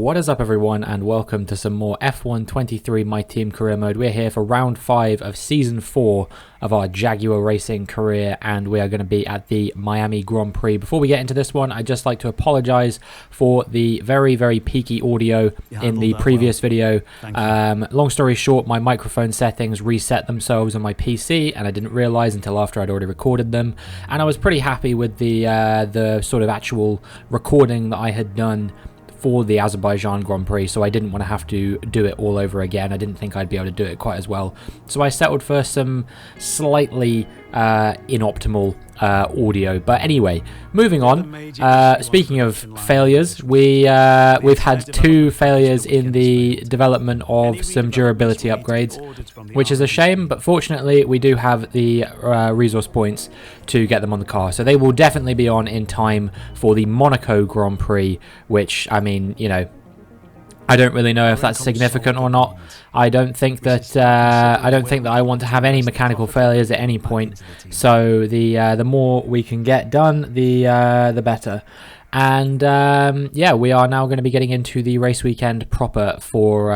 What is up everyone, and welcome to some more F1 23 My Team Career Mode. We're here for round 5 of season 4 of our Jaguar Racing career, and we are going to be at the Miami Grand Prix. Before we get into this one, I'd just like to apologize for the very peaky audio in the previous video. Long story short, my microphone settings reset themselves on my PC, and I didn't realize until after I'd already recorded them, and I was pretty happy with the sort of actual recording that I had done for the Azerbaijan Grand Prix, so I didn't want to have to do it all over again. I didn't think I'd be able to do it quite as well, so I settled for some slightly inoptimal audio. But anyway, moving on. Speaking of failures, we've had 2 failures in the development of some durability upgrades, which is a shame, but fortunately we do have the resource points to get them on the car, so they will definitely be on in time for the Monaco Grand Prix, which, I mean, you know, I don't really know if that's significant or not. I don't think that I want to have any mechanical failures at any point. So the more we can get done, the better. And yeah, we are now going to be getting into the race weekend proper for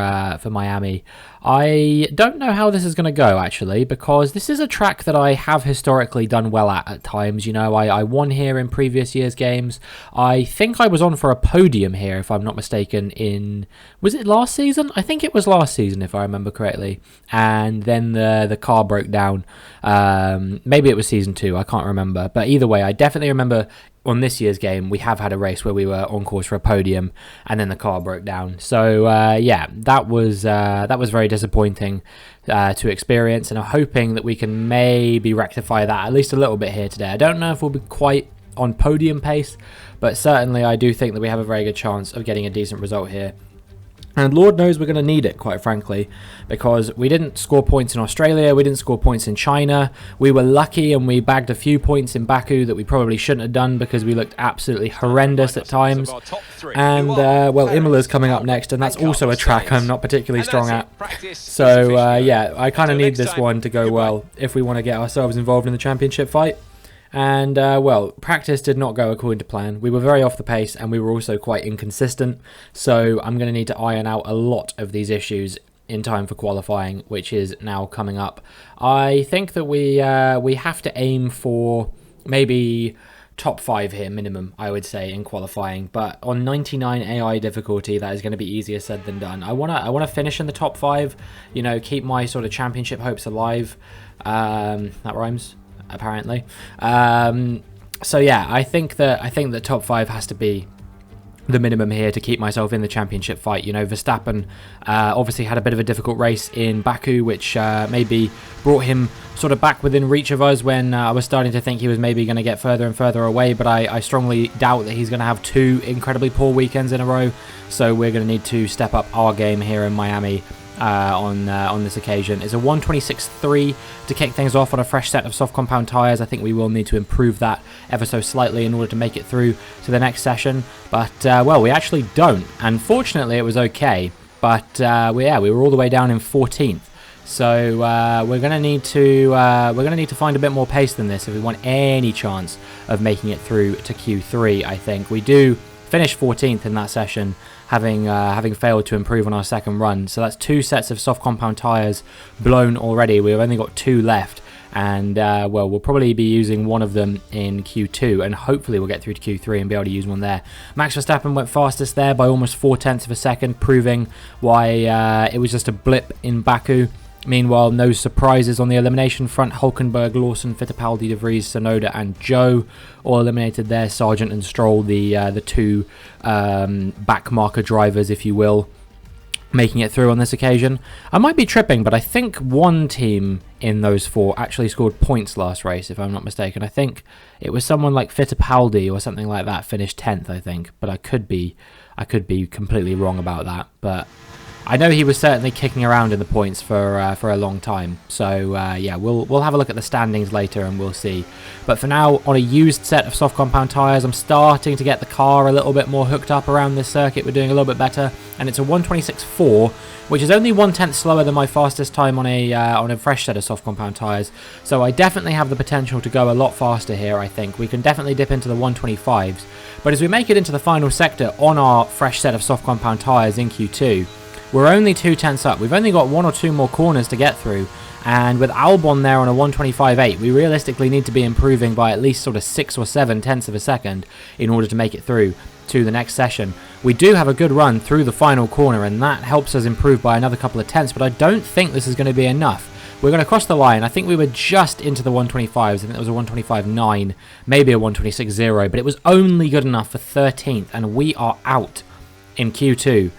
Miami. I don't know how this is going to go, actually, because this is a track that I have historically done well at times. You know, I won here in previous years' games. I think I was on for a podium here, if I'm not mistaken, was it last season? I think it was last season, if I remember correctly. And then the car broke down. Maybe it was season 2, I can't remember. But either way, I definitely remember on this year's game, we have had a race where we were on course for a podium, and then the car broke down. So yeah, that was very disappointing to experience, and I'm hoping that we can maybe rectify that at least a little bit here today. I don't know if we'll be quite on podium pace, but certainly I do think that we have a very good chance of getting a decent result here. And Lord knows we're going to need it, quite frankly, because we didn't score points in Australia, we didn't score points in China. We were lucky and we bagged a few points in Baku that we probably shouldn't have done because we looked absolutely horrendous at times. And, well, Imola's coming up next, and that's also a track I'm not particularly strong at. So, yeah, I kind of need this one to go well if we want to get ourselves involved in the championship fight. And, well, practice did not go according to plan. We were very off the pace, and we were also quite inconsistent. So I'm going to need to iron out a lot of these issues in time for qualifying, which is now coming up. I think that we have to aim for maybe top 5 here, minimum, I would say, in qualifying. But on 99 AI difficulty, that is going to be easier said than done. I want to finish in the top 5, you know, keep my sort of championship hopes alive. That rhymes, apparently. So yeah, I think that top 5 has to be the minimum here to keep myself in the championship fight. You know, Verstappen obviously had a bit of a difficult race in Baku, which maybe brought him sort of back within reach of us when I was starting to think he was maybe going to get further and further away, but I strongly doubt that he's going to have 2 incredibly poor weekends in a row, so we're going to need to step up our game here in Miami on this occasion. It's a 126.3 to kick things off on a fresh set of soft compound tyres. I think we will need to improve that ever so slightly in order to make it through to the next session, but well, we actually don't, and fortunately it was okay, but we were all the way down in 14th. So we're going to need to find a bit more pace than this if we want any chance of making it through to Q3. I think we do finish 14th in that session, having failed to improve on our second run. So that's 2 sets of soft compound tyres blown already. We've only got 2 left, and well, we'll probably be using one of them in Q2, and hopefully we'll get through to Q3 and be able to use one there. Max Verstappen went fastest there by almost 0.4 of a second, proving why it was just a blip in Baku. Meanwhile, no surprises on the elimination front. Hulkenberg, Lawson, Fittipaldi, De Vries, Tsunoda and Joe all eliminated there. Sargent and Stroll, the 2 back marker drivers, if you will, making it through on this occasion. I might be tripping, but I think one team in those 4 actually scored points last race, if I'm not mistaken. I think it was someone like Fittipaldi or something like that, finished 10th, I think. But I could be completely wrong about that. But I know he was certainly kicking around in the points for a long time. So yeah, we'll have a look at the standings later and we'll see. But for now, on a used set of soft compound tyres, I'm starting to get the car a little bit more hooked up around this circuit. We're doing a little bit better, and it's a 1:26.4, which is only 1/10 slower than my fastest time on a fresh set of soft compound tyres. So I definitely have the potential to go a lot faster here. I think we can definitely dip into the 1:25s. But as we make it into the final sector on our fresh set of soft compound tyres in Q2, we're only 2/10 up. We've only got 1 or 2 more corners to get through. And with Albon there on a 1:25.8, we realistically need to be improving by at least sort of 6 or 7 tenths of a second in order to make it through to the next session. We do have a good run through the final corner, and that helps us improve by another couple of tenths, but I don't think this is going to be enough. We're going to cross the line. I think we were just into the 1:25s. I think it was a 1:25.9, maybe a 1:26.0, but it was only good enough for 13th, and we are out in Q2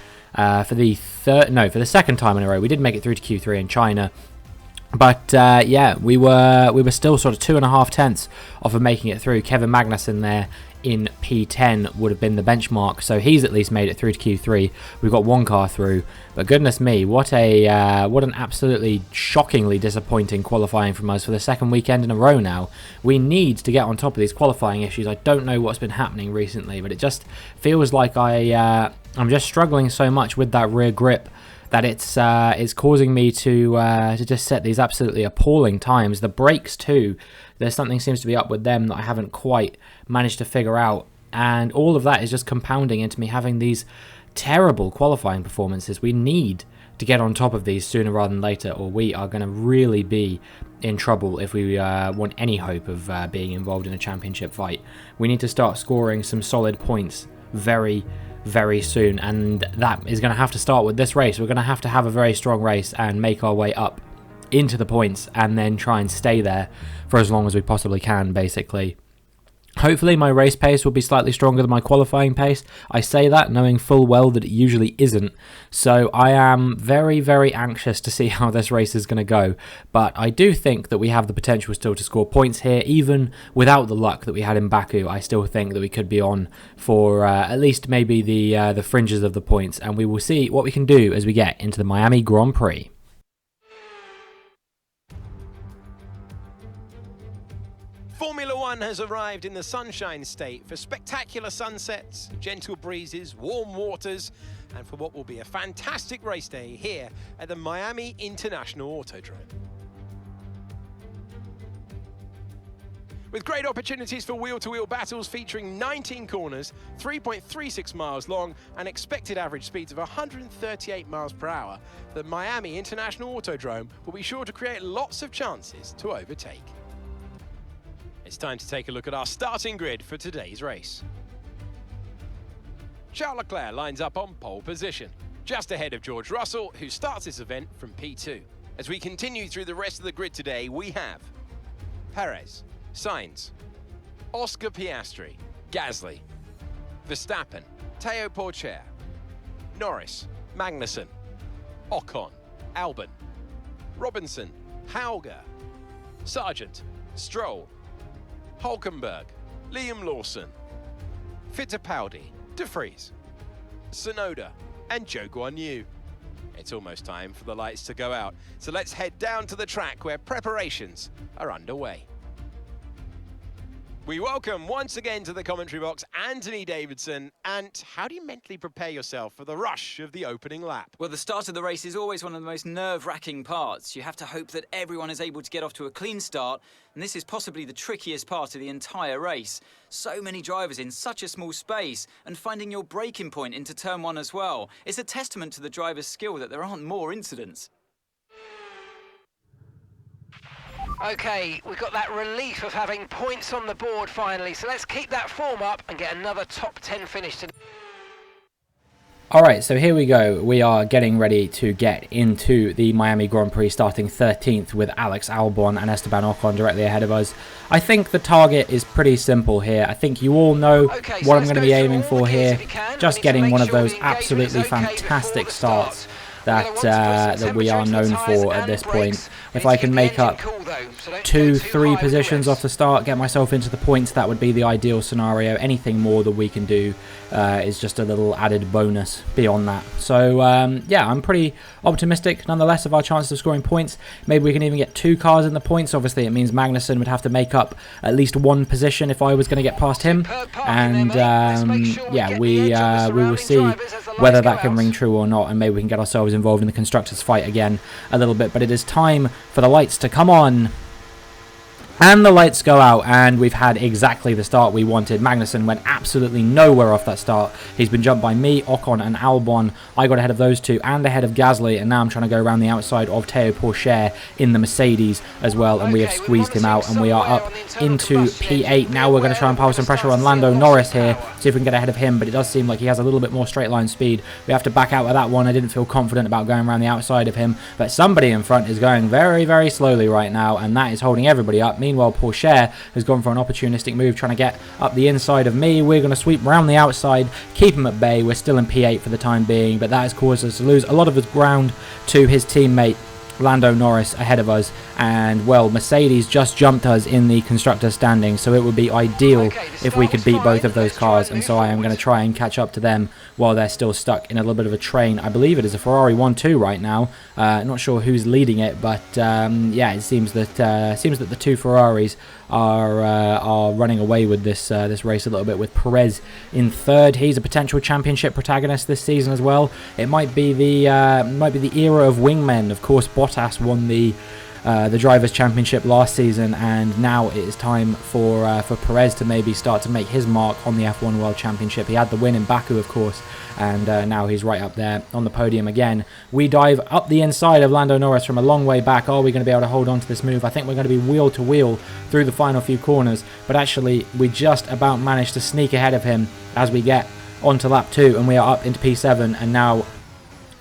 for the second time in a row. We did make it through to Q3 in China. But yeah, we were still sort of 2.5 tenths off of making it through. Kevin Magnussen there in P10 would have been the benchmark, so he's at least made it through to Q3. We've got 1 car through, but goodness me, what an absolutely shockingly disappointing qualifying from us for the second weekend in a row now. We need to get on top of these qualifying issues. I don't know what's been happening recently, but it just feels like I'm just struggling so much with that rear grip that it's causing me to just set these absolutely appalling times. The brakes too, there's something seems to be up with them that I haven't quite managed to figure out, and all of that is just compounding into me having these terrible qualifying performances. We need to get on top of these sooner rather than later, or we are going to really be in trouble if we want any hope of being involved in a championship fight. We need to start scoring some solid points very soon, and that is going to have to start with this race. We're going to have a very strong race and make our way up into the points and then try and stay there for as long as we possibly can, basically. Hopefully my race pace will be slightly stronger than my qualifying pace. I say that knowing full well that it usually isn't. So I am very anxious to see how this race is going to go. But I do think that we have the potential still to score points here. Even without the luck that we had in Baku, I still think that we could be on for at least maybe the fringes of the points. And we will see what we can do as we get into the Miami Grand Prix. Formula One has arrived in the Sunshine State for spectacular sunsets, gentle breezes, warm waters, and for what will be a fantastic race day here at the Miami International Autodrome. With great opportunities for wheel-to-wheel battles featuring 19 corners, 3.36 miles long, and expected average speeds of 138 miles per hour, the Miami International Autodrome will be sure to create lots of chances to overtake. It's time to take a look at our starting grid for today's race. Charles Leclerc lines up on pole position, just ahead of George Russell, who starts this event from P2. As we continue through the rest of the grid today, we have Perez, Sainz, Oscar Piastri, Gasly, Verstappen, Théo Pourchaire, Norris, Magnussen, Ocon, Albon, Robinson, Hauger, Sargent, Stroll, Hulkenberg, Liam Lawson, Fittipaldi, De Vries, Tsunoda, and Zhou Guanyu. It's almost time for the lights to go out, so let's head down to the track where preparations are underway. We welcome once again to the commentary box Anthony Davidson. And how do you mentally prepare yourself for the rush of the opening lap? Well, the start of the race is always one of the most nerve-wracking parts. You have to hope that everyone is able to get off to a clean start, and this is possibly the trickiest part of the entire race. So many drivers in such a small space, and finding your braking point into turn 1 as well. It's a testament to the driver's skill that there aren't more incidents. Okay, we've got that relief of having points on the board finally, so let's keep that form up and get another top 10 finish today. Alright, so here we go. We are getting ready to get into the Miami Grand Prix, starting 13th with Alex Albon and Esteban Ocon directly ahead of us. I think the target is pretty simple here. I think you all know what I'm going to be aiming for here. Just getting one of those absolutely fantastic starts that we are known for at this point. If I can make up 2-3 positions off the start, get myself into the points, that would be the ideal scenario. Anything more that we can do is just a little added bonus beyond that. So yeah, I'm pretty optimistic nonetheless of our chances of scoring points. Maybe we can even get 2 cars in the points. Obviously it means Magnussen would have to make up at least 1 position if I was going to get past him, and yeah, we will see whether that can ring true or not, and maybe we can get ourselves involved in the constructors fight again a little bit. But it is time for the lights to come on. And the lights go out, and we've had exactly the start we wanted. Magnussen went absolutely nowhere off that start. He's been jumped by me, Ocon and Albon. I got ahead of those two and ahead of Gasly, and now I'm trying to go around the outside of Théo Pourchaire in the Mercedes as well, and we have squeezed him out, and we are up into P8. Now we're going to try and pile some pressure on Lando Norris here, see if we can get ahead of him, but it does seem like he has a little bit more straight line speed. We have to back out of that one. I didn't feel confident about going around the outside of him, but somebody in front is going very, very slowly right now, and that is holding everybody up. Meanwhile, Pourchaire has gone for an opportunistic move, trying to get up the inside of me. We're going to sweep around the outside, keep him at bay. We're still in P8 for the time being, but that has caused us to lose a lot of his ground to his teammate Lando Norris ahead of us, and well, Mercedes just jumped us in the constructor standing, so it would be ideal if we could beat both of those cars, and so I am going to try and catch up to them while they're still stuck in a little bit of a train. I believe it is a Ferrari 1-2 right now. Not sure who's leading it, but yeah, it seems that the 2 Ferraris are running away with this this race a little bit, with Perez in 3rd. He's a potential championship protagonist this season as well. It might be the era of wingmen. Of course, Bottas won the Drivers' Championship last season, and now it is time for Perez to maybe start to make his mark on the F1 World Championship. He had the win in Baku, of course, and now he's right up there on the podium again. We dive up the inside of Lando Norris from a long way back. Are we going to be able to hold on to this move? I think we're going to be wheel to wheel through the final few corners, but actually we just about managed to sneak ahead of him as we get onto lap 2, and we are up into P7, and now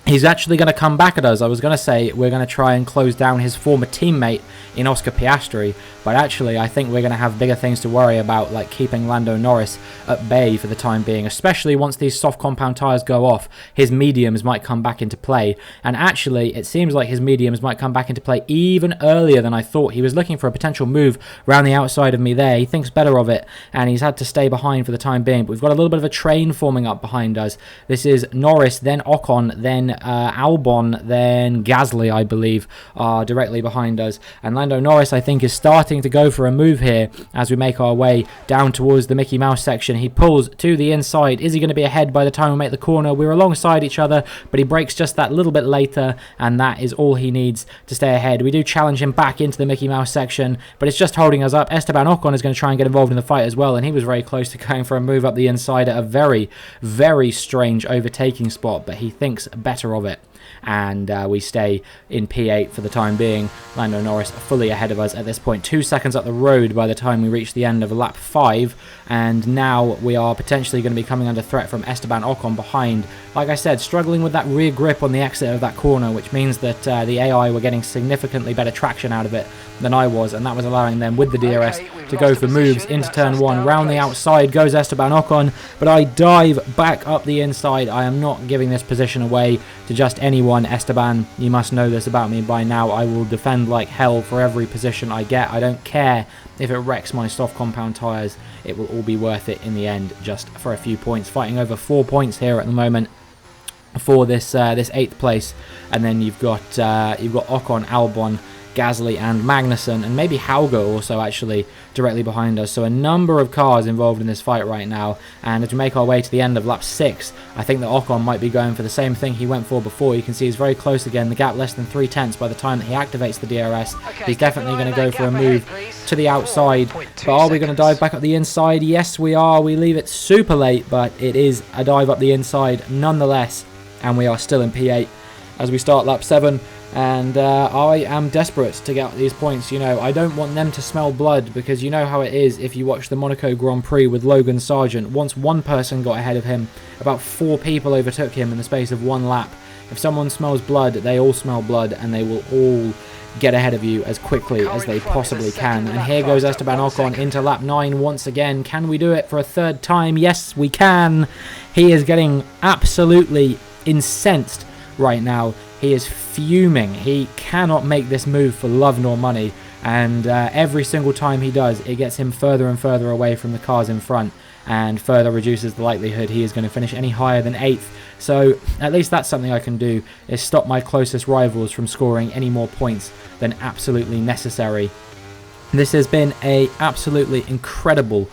he's actually going to come back at us. I was going to say we're going to try and close down his former teammate in Oscar Piastri, but actually I think we're going to have bigger things to worry about, like keeping Lando Norris at bay for the time being, especially once these soft compound tyres go off. His mediums might come back into play, and actually it seems like his mediums might come back into play even earlier than I thought. He was looking for a potential move around the outside of me there. He thinks better of it, and he's had to stay behind for the time being, but we've got a little bit of a train forming up behind us. This is Norris, then Ocon, then Albon, then Gasly, I believe, are directly behind us, and Lando Norris, I think, is starting to go for a move here as we make our way down towards the Mickey Mouse section. He pulls to the inside. Is he going to be ahead by the time we make the corner? We're alongside each other, but he brakes just that little bit later, and that is all he needs to stay ahead. We do challenge him back into the Mickey Mouse section, but it's just holding us up. Esteban Ocon is going to try and get involved in the fight as well, and he was very close to going for a move up the inside at a very, very strange overtaking spot, but he thinks better of it, and we stay in P8 for the time being. Lando Norris fully ahead of us at this point, 2 seconds up the road by the time we reach the end of lap 5, and now we are potentially going to be coming under threat from Esteban Ocon behind. Like I said, struggling with that rear grip on the exit of that corner, which means that the AI were getting significantly better traction out of it than I was, and that was allowing them with the DRS to go for moves into turn 1. Round the outside goes Esteban Ocon, but I dive back up the inside. I am not giving this position away to just anyone. Esteban, you must know this about me by now. I will defend like hell for every position I get. I don't care if it wrecks my soft compound tyres. It will all be worth it in the end, just for a few points. Fighting over 4 points here at the moment for this this 8th place, and then you've got Ocon, Albon, Gasly and Magnussen, and maybe Hauger also actually directly behind us. So a number of cars involved in this fight right now, and as we make our way to the end of lap 6, I think that Ocon might be going for the same thing he went for before. You can see he's very close again, the gap less than 0.3 by the time that he activates the DRS. He's definitely going to go for a move to the outside, but are we going to dive back up the inside? Yes we are. We leave it super late, but it is a dive up the inside nonetheless, and we are still in P8 as we start lap 7. And I am desperate to get these points. You know, I don't want them to smell blood, because you know how it is if you watch the Monaco Grand Prix with Logan Sargent. Once one person got ahead of him, about 4 people overtook him in the space of 1 lap. If someone smells blood, they all smell blood, and they will all get ahead of you as quickly as they possibly can. And here goes Esteban Ocon into lap 9 once again. Can we do it for a 3rd time? Yes, we can. He is getting absolutely incensed right now. he is fuming. He cannot make this move for love nor money, and every single time he does, it gets him further and further away from the cars in front, and further reduces the likelihood he is going to finish any higher than 8th. So at least that's something I can do, is stop my closest rivals from scoring any more points than absolutely necessary. This has been a absolutely incredible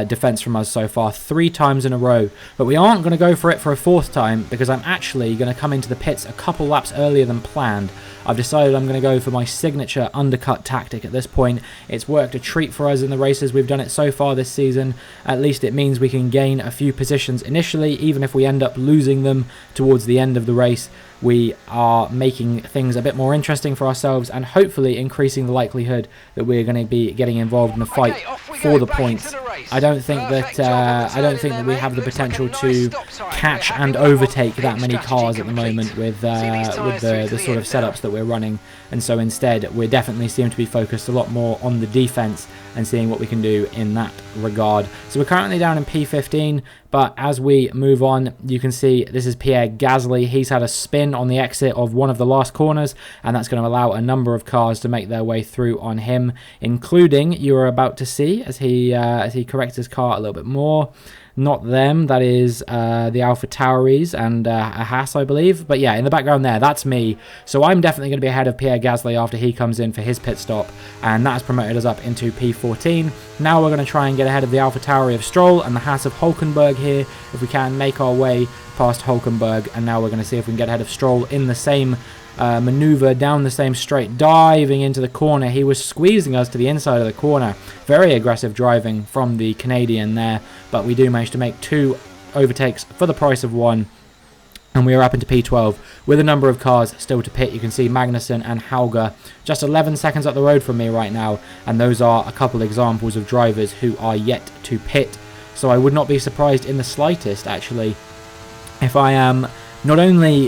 defense from us so far, 3 times in a row, but we aren't going to go for it for a 4th time, because I'm actually going to come into the pits a couple laps earlier than planned. I've decided I'm going to go for my signature undercut tactic at this point. It's worked a treat for us in the races we've done it so far this season. At least it means we can gain a few positions initially, even if we end up losing them towards the end of the race. We are making things a bit more interesting for ourselves, and hopefully increasing the likelihood that we're going to be getting involved in the fight for the points. I don't think that we have the potential to catch and overtake that many cars at the moment with the sort of setups that we're running, and so instead we definitely seem to be focused a lot more on the defense and seeing what we can do in that regard. So we're currently down in P15, but as we move on, you can see this is Pierre Gasly. He's had a spin on the exit of one of the last corners, and that's going to allow a number of cars to make their way through on him, including, you are about to see as he corrects his car a little bit more. Not them, that is the AlphaTauris and a Haas, I believe. But yeah, in the background there, that's me. So I'm definitely going to be ahead of Pierre Gasly after he comes in for his pit stop, and that has promoted us up into P14. Now we're going to try and get ahead of the AlphaTauri of Stroll and the Haas of Hulkenberg here, if we can make our way past Hulkenberg. And now we're going to see if we can get ahead of Stroll in the same maneuver down the same straight, diving into the corner. He was squeezing us to the inside of the corner. Very aggressive driving from the Canadian there, but we do manage to make 2 overtakes for the price of 1, and we are up into P12 with a number of cars still to pit. You can see Magnussen and Hauger just 11 seconds up the road from me right now, and those are a couple examples of drivers who are yet to pit. So I would not be surprised in the slightest, actually, if I am not only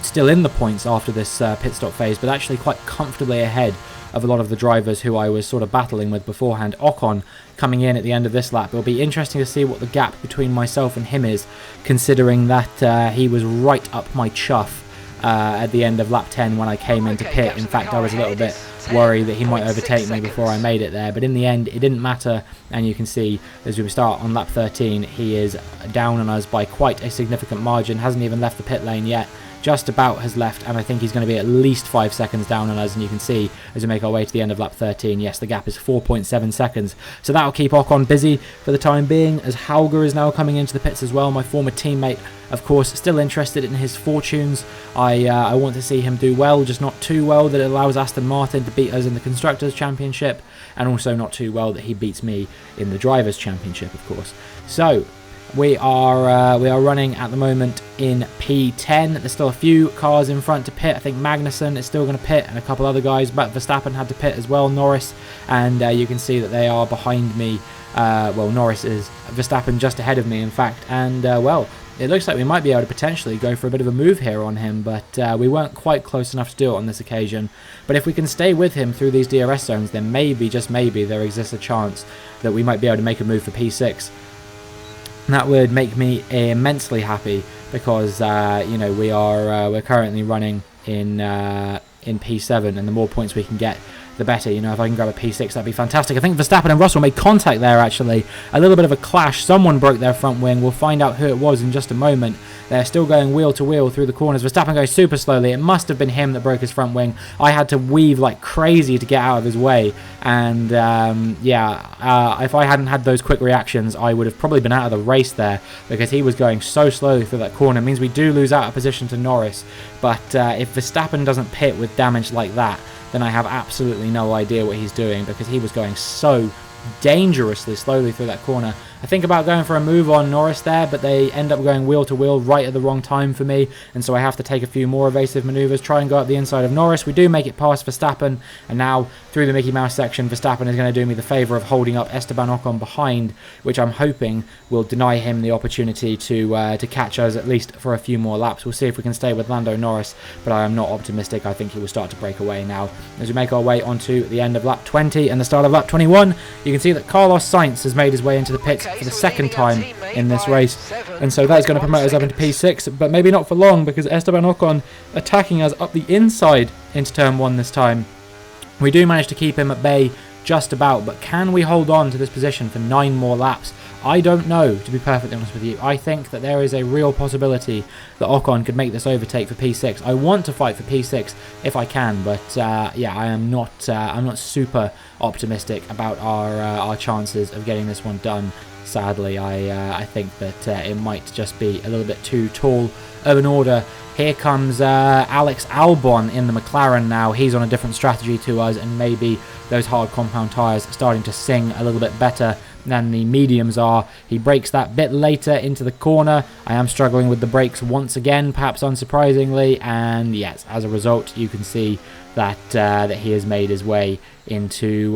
still in the points after this pit stop phase, but actually quite comfortably ahead of a lot of the drivers who I was sort of battling with beforehand. Ocon coming in at the end of this lap. It'll be interesting to see what the gap between myself and him is, considering that he was right up my chuff at the end of lap 10 when I came into pit. In fact, I was a little bit worried that he might overtake me before I made it there, but in the end it didn't matter, and you can see as we start on lap 13 he is down on us by quite a significant margin. Hasn't even left the pit lane yet, just about has left, and I think he's going to be at least 5 seconds down on us. And you can see as we make our way to the end of lap 13, yes, the gap is 4.7 seconds. So that'll keep Ocon busy for the time being, as Hauger is now coming into the pits as well. My former teammate, of course, still interested in his fortunes. I want to see him do well, just not too well that it allows Aston Martin to beat us in the Constructors' Championship, and also not too well that he beats me in the Drivers' Championship, of course. So we are running at the moment in P10. There's still a few cars in front to pit. I think Magnussen is still going to pit, and a couple other guys, but Verstappen had to pit as well, Norris, and you can see that they are behind me. Well, Norris is Verstappen just ahead of me, in fact, and well, it looks like we might be able to potentially go for a bit of a move here on him, but we weren't quite close enough to do it on this occasion. But if we can stay with him through these DRS zones, then maybe, just maybe, there exists a chance that we might be able to make a move for P6. That would make me immensely happy, because you know, we're currently running in P7, and the more points we can get, the better. You know, if I can grab a P6, that'd be fantastic. I think Verstappen and Russell made contact there, actually. A little bit of a clash. Someone broke their front wing. We'll find out who it was in just a moment. They're still going wheel to wheel through the corners. Verstappen goes super slowly. It must have been him that broke his front wing. I had to weave like crazy to get out of his way. And yeah, if I hadn't had those quick reactions, I would have probably been out of the race there, because he was going so slowly through that corner. It means we do lose out of position to Norris. But if Verstappen doesn't pit with damage like that, then I have absolutely no idea what he's doing, because he was going so dangerously slowly through that corner. I think about going for a move on Norris there, but they end up going wheel to wheel right at the wrong time for me, and so I have to take a few more evasive maneuvers, try and go up the inside of Norris. We do make it past Verstappen, and now through the Mickey Mouse section, Verstappen is going to do me the favour of holding up Esteban Ocon behind, which I'm hoping will deny him the opportunity to catch us at least for a few more laps. We'll see if we can stay with Lando Norris, but I am not optimistic. I think he will start to break away now. As we make our way onto the end of lap 20 and the start of lap 21, you can see that Carlos Sainz has made his way into the pits for the second time in this race. And so that's going to promote us up into P6, but maybe not for long, because Esteban Ocon attacking us up the inside into turn 1 this time. We do manage to keep him at bay just about, but can we hold on to this position for 9 more laps? I don't know, to be perfectly honest with you. I think that there is a real possibility that Ocon could make this overtake for P6. I want to fight for P6 if I can, but yeah, I'm not super optimistic about our chances of getting this one done. Sadly, I think that it might just be a little bit too tall of an order. Here comes Alex Albon in the McLaren now. He's on a different strategy to us, and maybe those hard compound tyres are starting to sing a little bit better than the mediums are. He breaks that bit later into the corner. I am struggling with the brakes once again, perhaps unsurprisingly, and yes, as a result, you can see that that he has made his way into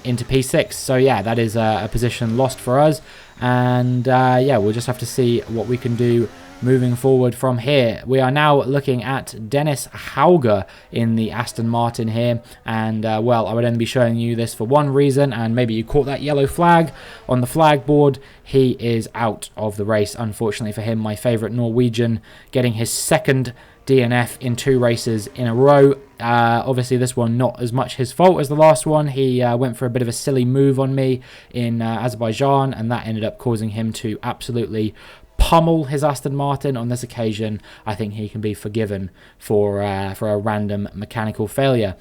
P6. So yeah, that is a position lost for us, and yeah, we'll just have to see what we can do moving forward from here. We are now looking at Dennis Hauger in the Aston Martin here, and well, I would only be showing you this for one reason, and maybe you caught that yellow flag on the flag board. He is out of the race, unfortunately for him. My favourite Norwegian getting his second DNF in 2 races in a row. Obviously this one not as much his fault as the last one. He went for a bit of a silly move on me in Azerbaijan, and that ended up causing him to absolutely pummel his Aston Martin. On this occasion, I think he can be forgiven for a random mechanical failure.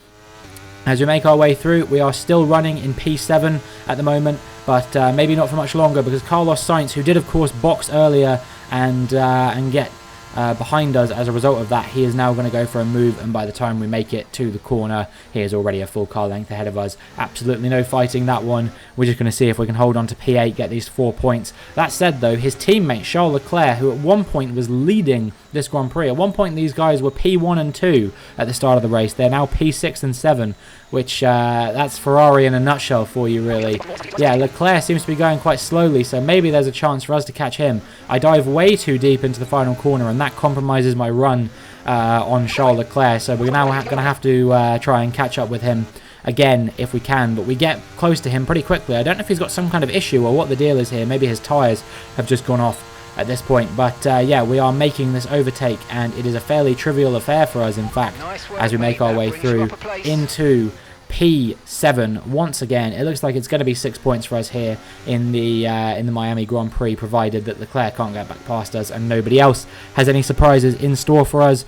As we make our way through, we are still running in P7 at the moment, but maybe not for much longer, because Carlos Sainz, who did of course box earlier and get behind us as a result of that, he is now going to go for a move, and by the time we make it to the corner, he is already a full car length ahead of us. Absolutely no fighting that one. We're just going to see if we can hold on to P8, get these 4 points. That said though, his teammate Charles Leclerc, who at one point was leading this Grand Prix, at one point these guys were P1 and 2 at the start of the race. They're now P6 and 7, which that's Ferrari in a nutshell for you, really. Yeah, Leclerc seems to be going quite slowly, so maybe there's a chance for us to catch him. I dive way too deep into the final corner, and that compromises my run on Charles Leclerc, so we're now going to have to try and catch up with him again if we can, but we get close to him pretty quickly. I don't know if he's got some kind of issue or what the deal is here. Maybe his tyres have just gone off at this point, but yeah, we are making this overtake, and it is a fairly trivial affair for us, in fact, as we make our way through into P7 once again. It looks like it's going to be 6 points for us here in the Miami Grand Prix, provided that Leclerc can't get back past us and nobody else has any surprises in store for us.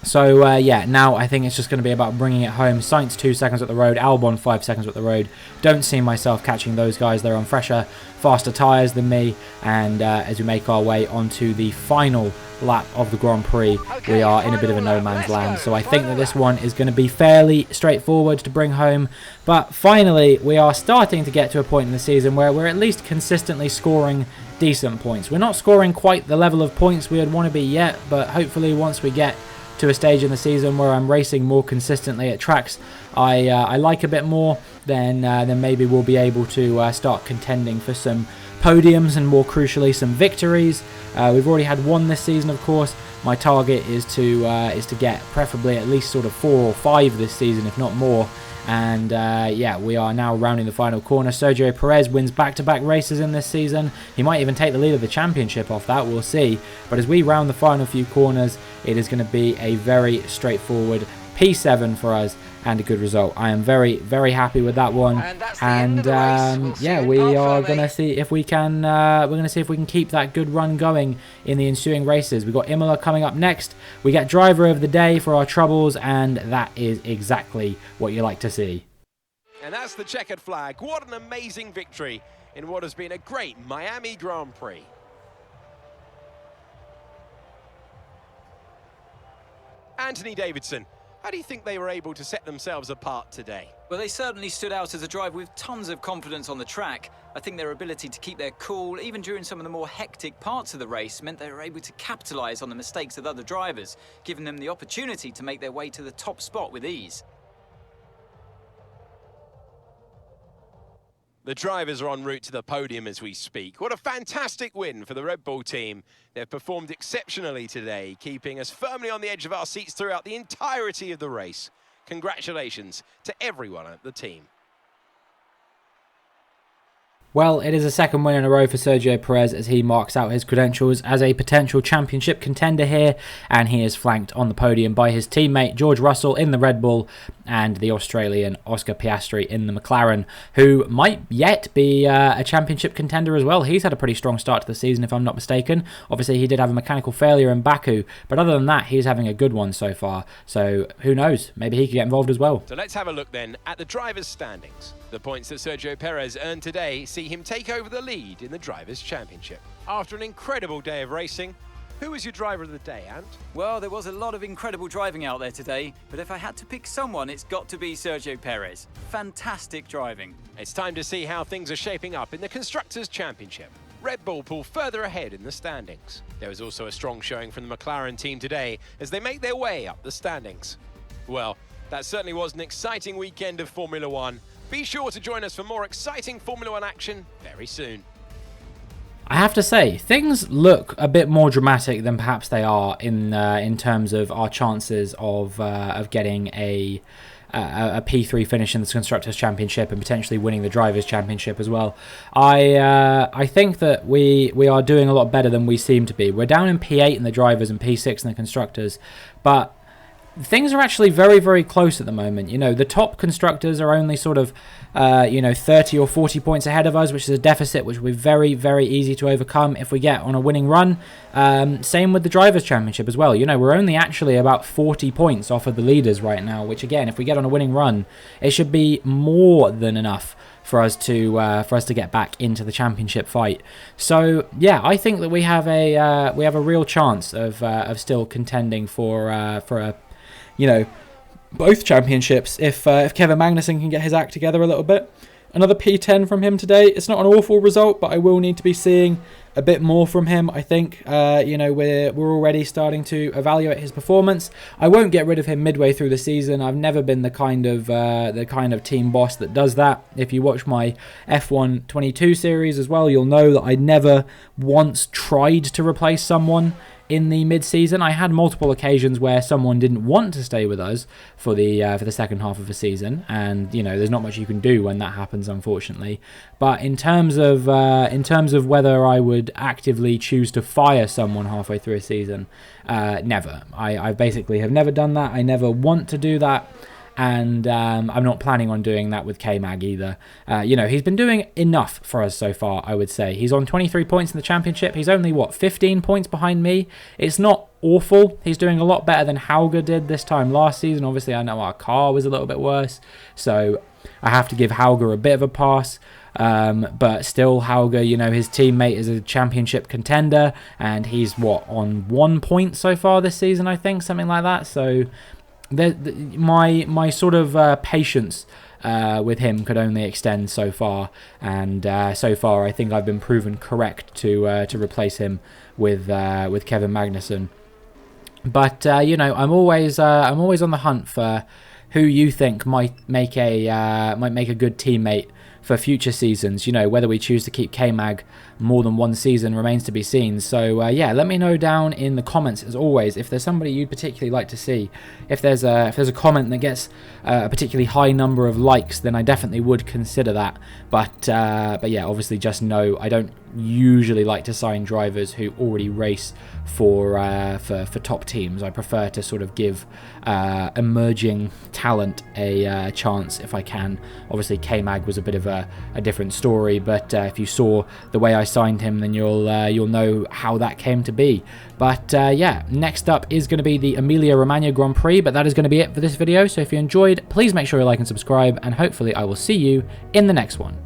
So yeah, now I think it's just going to be about bringing it home. Sainz 2 seconds up the road, Albon 5 seconds up the road. Don't see myself catching those guys. They're on fresher, faster tyres than me, and as we make our way onto the final lap of the Grand Prix, we are in a bit of a no man's land. So I think that this one is going to be fairly straightforward to bring home, but finally we are starting to get to a point in the season where we're at least consistently scoring decent points. We're not scoring quite the level of points we would want to be yet, but hopefully once we get to a stage in the season where I'm racing more consistently at tracks I like a bit more, then maybe we'll be able to start contending for some podiums and, more crucially, some victories. We've already had one this season, of course. My target is to get preferably at least sort of 4 or 5 this season, if not more. And yeah, we are now rounding the final corner. Sergio Perez wins back-to-back races in this season. He might even take the lead of the championship off that, we'll see. But as we round the final few corners, it is going to be a very straightforward P7 for us, and a good result. I am very, very happy with that one. And yeah, we are going to see if we can. We're going to see if we can keep that good run going in the ensuing races. We've got Imola coming up next. We get driver of the day for our troubles, and that is exactly what you like to see. And that's the checkered flag. What an amazing victory in what has been a great Miami Grand Prix. Anthony Davidson, how do you think they were able to set themselves apart today? Well, they certainly stood out as a driver with tons of confidence on the track. I think their ability to keep their cool, even during some of the more hectic parts of the race, meant they were able to capitalise on the mistakes of other drivers, giving them the opportunity to make their way to the top spot with ease. The drivers are en route to the podium as we speak. What a fantastic win for the Red Bull team. They've performed exceptionally today, keeping us firmly on the edge of our seats throughout the entirety of the race. Congratulations to everyone at the team. Well, it is a second win in a row for Sergio Perez as he marks out his credentials as a potential championship contender here, and he is flanked on the podium by his teammate George Russell in the Red Bull and the Australian Oscar Piastri in the McLaren, who might yet be a championship contender as well. He's had a pretty strong start to the season, if I'm not mistaken. Obviously, he did have a mechanical failure in Baku, but other than that, he's having a good one so far. So who knows? Maybe he could get involved as well. So let's have a look then at the drivers' standings. The points that Sergio Perez earned today see him take over the lead in the Drivers' Championship. After an incredible day of racing, who was your driver of the day, Ant? Well, there was a lot of incredible driving out there today, but if I had to pick someone, it's got to be Sergio Perez. Fantastic driving. It's time to see how things are shaping up in the Constructors' Championship. Red Bull pull further ahead in the standings. There was also a strong showing from the McLaren team today as they make their way up the standings. Well, that certainly was an exciting weekend of Formula One. Be sure to join us for more exciting Formula One action very soon. I have to say, things look a bit more dramatic than perhaps they are in terms of our chances of getting a P3 finish in the Constructors' Championship and potentially winning the Drivers' Championship as well. I think that we are doing a lot better than we seem to be. We're down in P8 in the Drivers and P6 in the Constructors, but things are actually very, very close at the moment. You know, the top constructors are only sort of, 30 or 40 points ahead of us, which is a deficit which will be very, very easy to overcome if we get on a winning run. Same with the Drivers' Championship as well. You know, we're only actually about 40 points off of the leaders right now, which again, if we get on a winning run, it should be more than enough for us to get back into the championship fight. So yeah, I think that we have a real chance of still contending for a, both championships if Kevin Magnussen can get his act together a little bit. Another P10 from him today. It's not an awful result, but I will need to be seeing a bit more from him. I think we're already starting to evaluate his performance. I won't get rid of him midway through the season. I've never been the kind of team boss that does that. If you watch my F1 22 series as well, you'll know that I never once tried to replace someone in the mid-season. I had multiple occasions where someone didn't want to stay with us for the second half of the season, and there's not much you can do when that happens, unfortunately. But in terms of whether I would actively choose to fire someone halfway through a season, never. I basically have never done that. I never want to do that. And I'm not planning on doing that with K-Mag either. He's been doing enough for us so far, I would say. He's on 23 points in the championship. He's only, 15 points behind me? It's not awful. He's doing a lot better than Hauger did this time last season. Obviously, I know our car was a little bit worse, so I have to give Hauger a bit of a pass. But still, Hauger, his teammate is a championship contender, and he's, on 1 point so far this season, I think, something like that. So my sort of patience with him could only extend so far, and so far I think I've been proven correct to replace him with Kevin Magnussen. But I'm always on the hunt for who you think might make a good teammate for future seasons. Whether we choose to keep K-Mag more than one season remains to be seen. So let me know down in the comments, as always, if there's somebody you'd particularly like to see. If there's a comment that gets a particularly high number of likes, then I definitely would consider that. But yeah, obviously just know I don't usually like to sign drivers who already race for top teams. I prefer to sort of give emerging talent a chance if I can. Obviously K-Mag was a bit of a different story, but if you saw the way I signed him, then you'll know how that came to be. But yeah, next up is going to be the Emilia-Romagna Grand Prix, but that is going to be it for this video. So if you enjoyed, please make sure you like and subscribe, and hopefully I will see you in the next one.